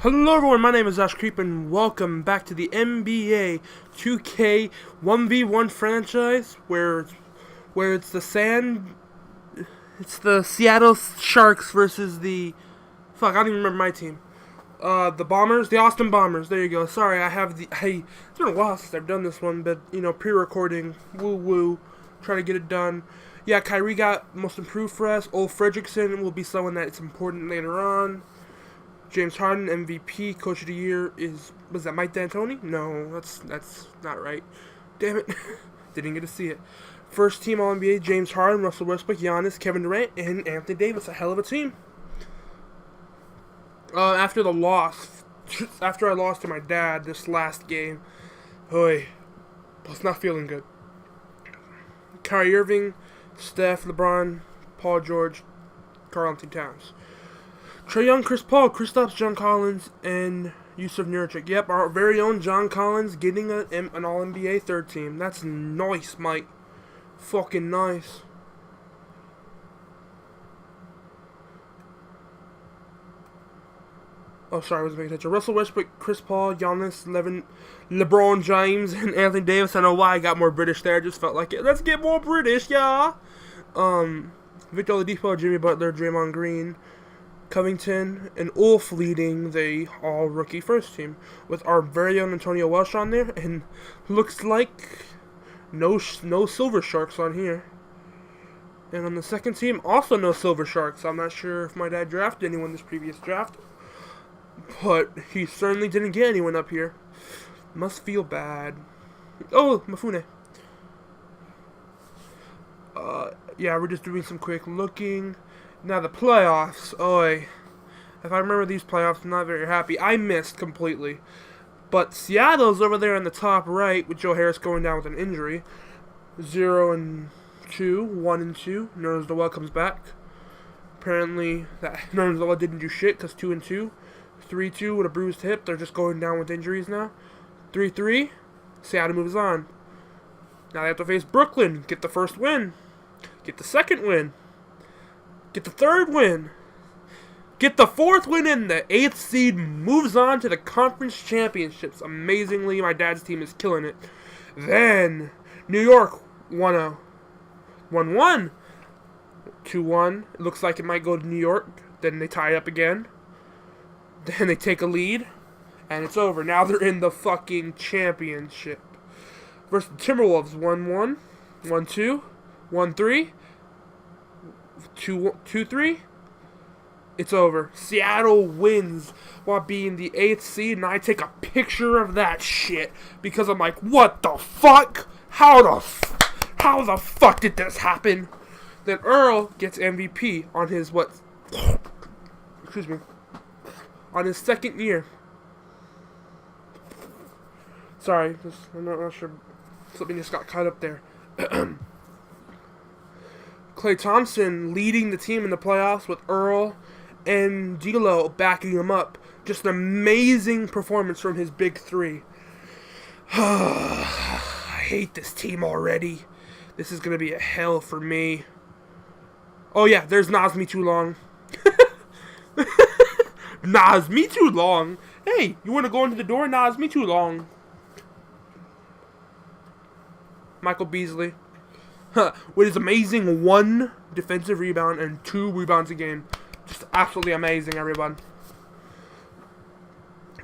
Hello everyone, my name is Ash Creep and welcome back to the NBA 2K 1v1 franchise where it's the Seattle Sharks versus I don't even remember my team. The Austin Bombers. There you go. Sorry, it's been a while since I've done this one, but pre-recording, woo, trying to get it done. Yeah, Kyrie got most improved for us. Ole Fredrickson will be someone that's important later on. James Harden, MVP, Coach of the Year was that Mike D'Antoni? No, that's not right. Damn it, didn't get to see it. First team All NBA: James Harden, Russell Westbrook, Giannis, Kevin Durant, and Anthony Davis. A hell of a team. After I lost to my dad this last game, I was not feeling good. Kyrie Irving, Steph, LeBron, Paul George, Karl-Anthony Towns. Trae Young, Chris Paul, Kristaps, John Collins, and Yusuf Nurkic. Yep, our very own John Collins getting an All-NBA third team. That's nice, Mike. Fucking nice. Oh, sorry, I was making attention. Russell Westbrook, Chris Paul, Giannis, LeBron James, and Anthony Davis. I know why I got more British there. I just felt like it. Let's get more British, yeah. Victor Oladipo, Jimmy Butler, Draymond Green, Covington, and Ulf leading the all-rookie first team, with our very own Antonio Welsh on there, and looks like no Silver Sharks on here. And on the second team, also no Silver Sharks. I'm not sure if my dad drafted anyone this previous draft, but he certainly didn't get anyone up here. Must feel bad. Oh, Mafune. Yeah, we're just doing some quick looking. Now the playoffs, if I remember these playoffs, I'm not very happy. I missed completely. But Seattle's over there in the top right, with Joe Harris going down with an injury. 0-2, 1-2. Nerlens Noel comes back. Apparently, Nerlens Noel didn't do shit, because 2-2. 3-2 with a bruised hip. They're just going down with injuries now. 3-3. Seattle moves on. Now they have to face Brooklyn. Get the first win. Get the second win. Get the third win. Get the fourth win, and the 8th seed moves on to the conference championships. Amazingly, my dad's team is killing it. Then, New York 1-0. 1-1. 2-1. It looks like it might go to New York. Then they tie up again. Then they take a lead. And it's over. Now they're in the fucking championship. Versus the Timberwolves 1-1. 1-2. 1-3. 2-3. It's over. Seattle wins while being the 8th seed, and I take a picture of that shit because I'm like, what the fuck? How the fuck did this happen? Then Earl gets MVP on his on his second year. Sorry, I'm not sure. Something just got caught up there. Klay Thompson leading the team in the playoffs with Earl and D'Lo backing him up. Just an amazing performance from his big three. I hate this team already. This is going to be a hell for me. Oh yeah, there's Nas Me Too Long. Nas Me Too Long. Hey, you want to go into the door? Nas Me Too Long. Michael Beasley. With his amazing 1 defensive rebound and 2 rebounds a game. Just absolutely amazing, everyone.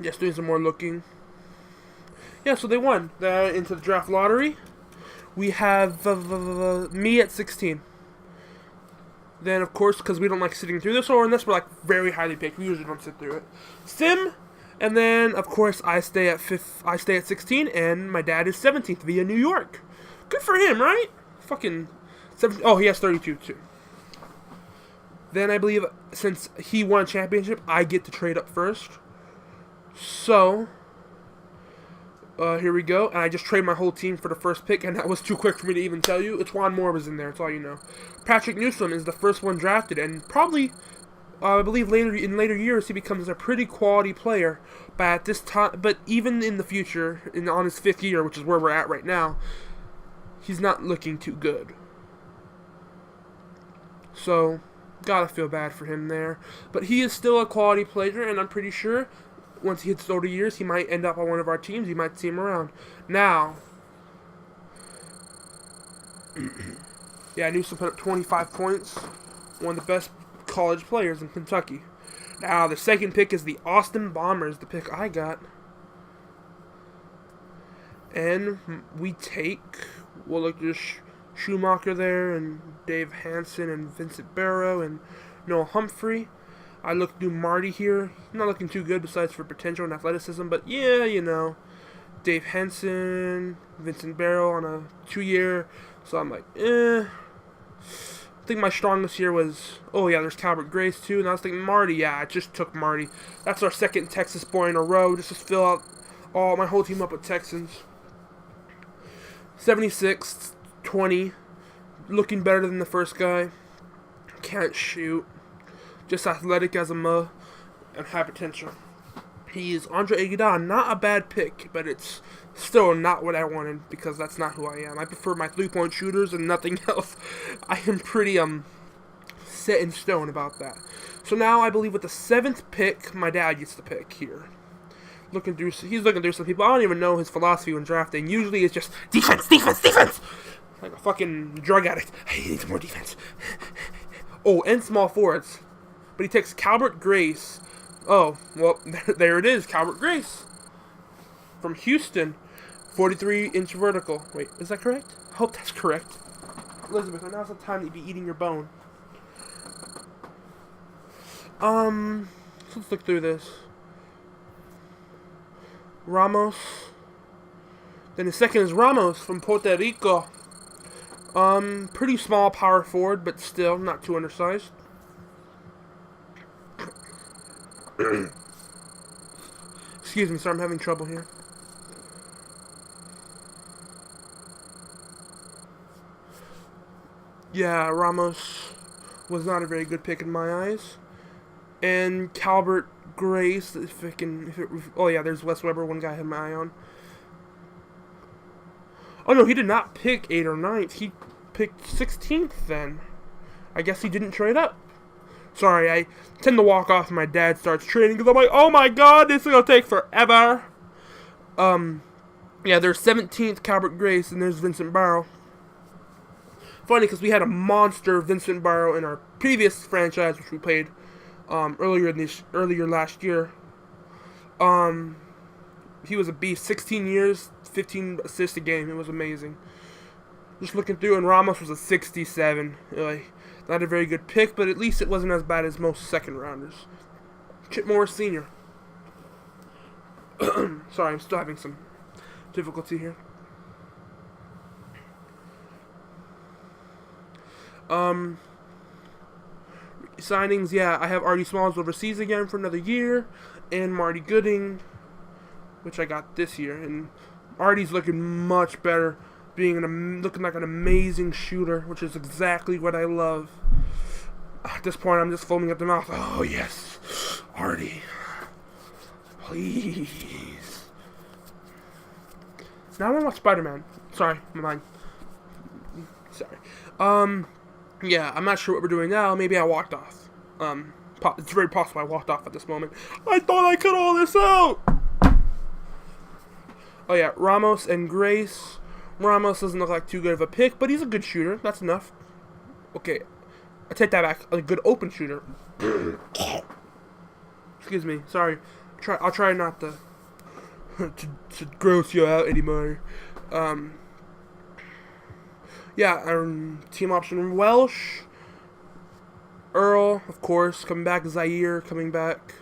Just doing some more looking. Yeah, so they won. They're into the draft lottery. We have me at 16. Then, of course, because we don't like sitting through this, or unless we're like very highly picked, we usually don't sit through it. Sim, and then of course I stay at 16, and my dad is 17th via New York. Good for him, right? Fucking 17. Oh, he has 32 too. Then I believe since he won a championship, I get to trade up first. So here we go, and I just trade my whole team for the first pick, and that was too quick for me to even tell you. It's Juan Moore was in there. That's all you know. Patrick Newsome is the first one drafted, and probably, I believe in later years he becomes a pretty quality player. But at this time, but even in the future, on his 5th year, which is where we're at right now, he's not looking too good. So, gotta feel bad for him there. But he is still a quality player, and I'm pretty sure once he hits 30 years, he might end up on one of our teams. You might see him around. Now, yeah, Newsom put up 25 points. One of the best college players in Kentucky. Now, the second pick is the Austin Bombers, the pick I got. And we take, we'll look at Schumacher there, and Dave Hansen, and Vincent Barrow, and Noah Humphrey. I look through Marty here. Not looking too good besides for potential and athleticism, but yeah, you know. Dave Hansen, Vincent Barrow on a 2-year. So I'm like, I think my strongest here was, oh yeah, there's Calvert Grace too. And I was thinking Marty, yeah, I just took Marty. That's our second Texas boy in a row, just to fill out my whole team up with Texans. 76, 20. Looking better than the first guy. Can't shoot. Just athletic as a muh. And high potential. He's Andre Iguodala. Not a bad pick, but it's still not what I wanted because that's not who I am. I prefer my 3-point shooters and nothing else. I am pretty set in stone about that. So now I believe with the 7th pick, my dad gets the pick here. He's looking through some people. I don't even know his philosophy when drafting. Usually it's just defense, defense, defense. Like a fucking drug addict. He needs more defense. Oh, and small forwards. But he takes Calvert Grace. Oh, well, there it is, Calvert Grace. From Houston. 43-inch vertical. Wait, is that correct? I hope that's correct. Elizabeth, now's the time to be eating your bone. Let's look through this. Ramos. Then the second is Ramos from Puerto Rico. Pretty small power forward, but still not too undersized. Excuse me, sorry, I'm having trouble here. Yeah, Ramos was not a very good pick in my eyes. And Calvert Grace, oh yeah, there's Wes Weber, one guy I had my eye on. Oh no, he did not pick 8th or 9th. He picked 16th then. I guess he didn't trade up. Sorry, I tend to walk off when my dad starts trading because I'm like, oh my god, this is going to take forever. Yeah, there's 17th Calvert Grace and there's Vincent Barrow. Funny because we had a monster Vincent Barrow in our previous franchise, which we played earlier last year. He was a beast. 16 years, 15 assists a game. It was amazing. Just looking through, and Ramos was a 67. Not a very good pick, but at least it wasn't as bad as most second rounders. Chip Morris Sr. Sorry, I'm still having some difficulty here. Signings, yeah, I have Artie Smalls overseas again for another year, and Marty Gooding, which I got this year, and Artie's looking much better, looking like an amazing shooter, which is exactly what I love. At this point, I'm just foaming at the mouth. Oh yes, Artie, please. Now I want to watch Spider-Man. Sorry, my mind. Sorry. Yeah, I'm not sure what we're doing now. Maybe I walked off. It's very possible I walked off at this moment. I thought I cut all this out! Oh yeah, Ramos and Grace. Ramos doesn't look like too good of a pick, but he's a good shooter. That's enough. Okay, I take that back. A good open shooter. Excuse me. Sorry. I'll try not to to gross you out anymore. Yeah, team option Welsh. Earl, of course, coming back. Zaire coming back.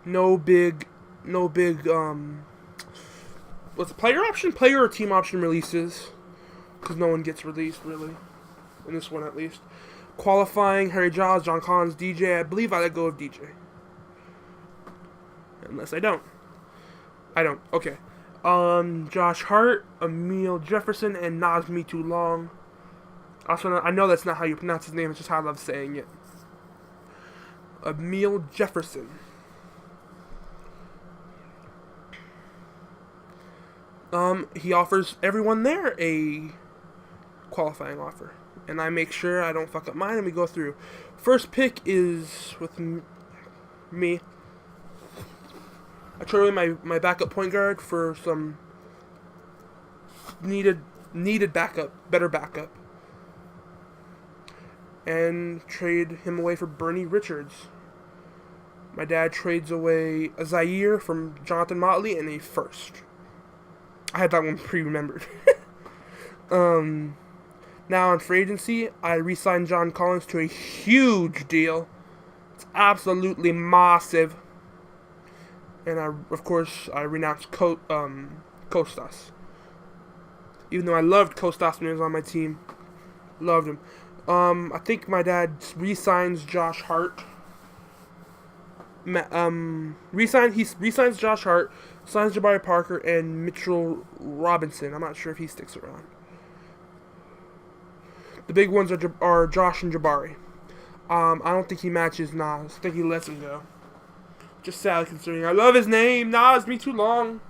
No big, what's the player option? Player or team option releases. Because no one gets released, really. In this one, at least. Qualifying, Harry Giles, John Collins, DJ. I believe I let go of DJ. Unless I don't. I don't. Okay. Josh Hart, Emil Jefferson, and Nazmi Too Long. Also, I know that's not how you pronounce his name. It's just how I love saying it. Emil Jefferson. He offers everyone there a qualifying offer. And I make sure I don't fuck up mine and we go through. First pick is with me. I traded away my backup point guard for some needed backup, better backup. And trade him away for Bernie Richards. My dad trades away a Zaire from Jonathan Motley and a first. I had that one pre-remembered. Now on free agency, I re-signed John Collins to a huge deal. It's absolutely massive. And of course, I renounced Kostas. Even though I loved Kostas when he was on my team. Loved him. I think my dad re-signs Josh Hart. He re-signs Josh Hart, signs Jabari Parker and Mitchell Robinson. I'm not sure if he sticks around. The big ones are Josh and Jabari. I don't think he matches Nas. I think he lets him go. Just sad considering I love his name. Nas, me too long.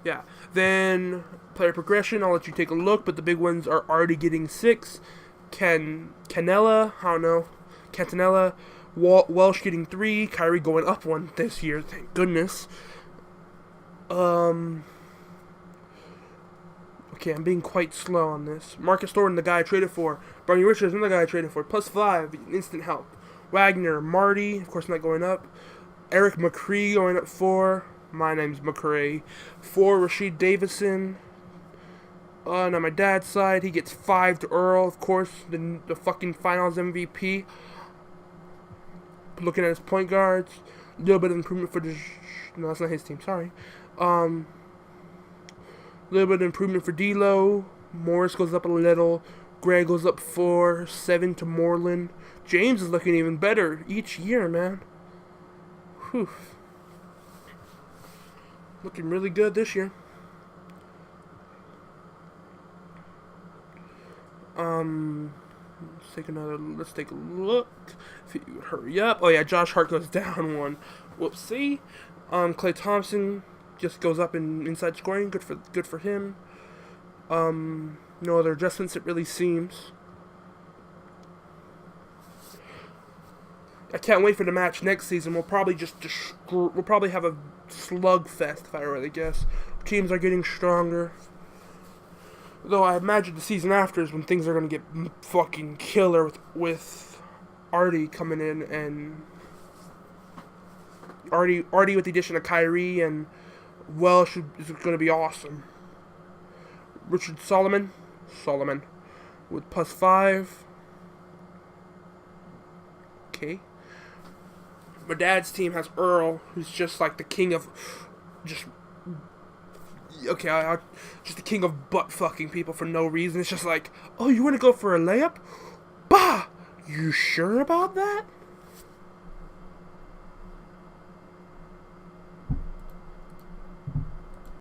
Yeah. Then player progression, I'll let you take a look, but the big ones are already getting 6. Canella, I don't know. Cantanella, Welsh getting 3, Kyrie going up 1 this year, thank goodness. Okay, I'm being quite slow on this. Marcus Thornton, the guy I traded for. Bernie Richards, another guy I traded for. +5, instant help. Wagner, Marty, of course not going up. Eric McCree going up 4. My name's McCray. 4, Rashid Davison. On my dad's side, he gets 5 to Earl, of course, the fucking finals MVP. Looking at his point guards, a little bit of improvement for the... No, that's not his team, sorry. A little bit of improvement for D'Lo. Morris goes up a little. Greg goes up 4. 7 to Moreland. James is looking even better each year, man. Whew. Looking really good this year. Let's take a look. If you would hurry up. Oh yeah, Josh Hart goes down 1. Whoopsie. Klay Thompson just goes up in inside scoring. Good for him. No other adjustments, it really seems. I can't wait for the match next season. We'll probably we'll probably have a slugfest, if I really guess. Teams are getting stronger. Though I imagine the season after is when things are going to get fucking killer with Artie coming in and Artie with the addition of Kyrie and Welsh is going to be awesome. Richard Solomon with +5. Okay. My dad's team has Earl, who's just like the king of just the king of butt fucking people for no reason. It's just like, oh, you want to go for a layup? Bah! You sure about that?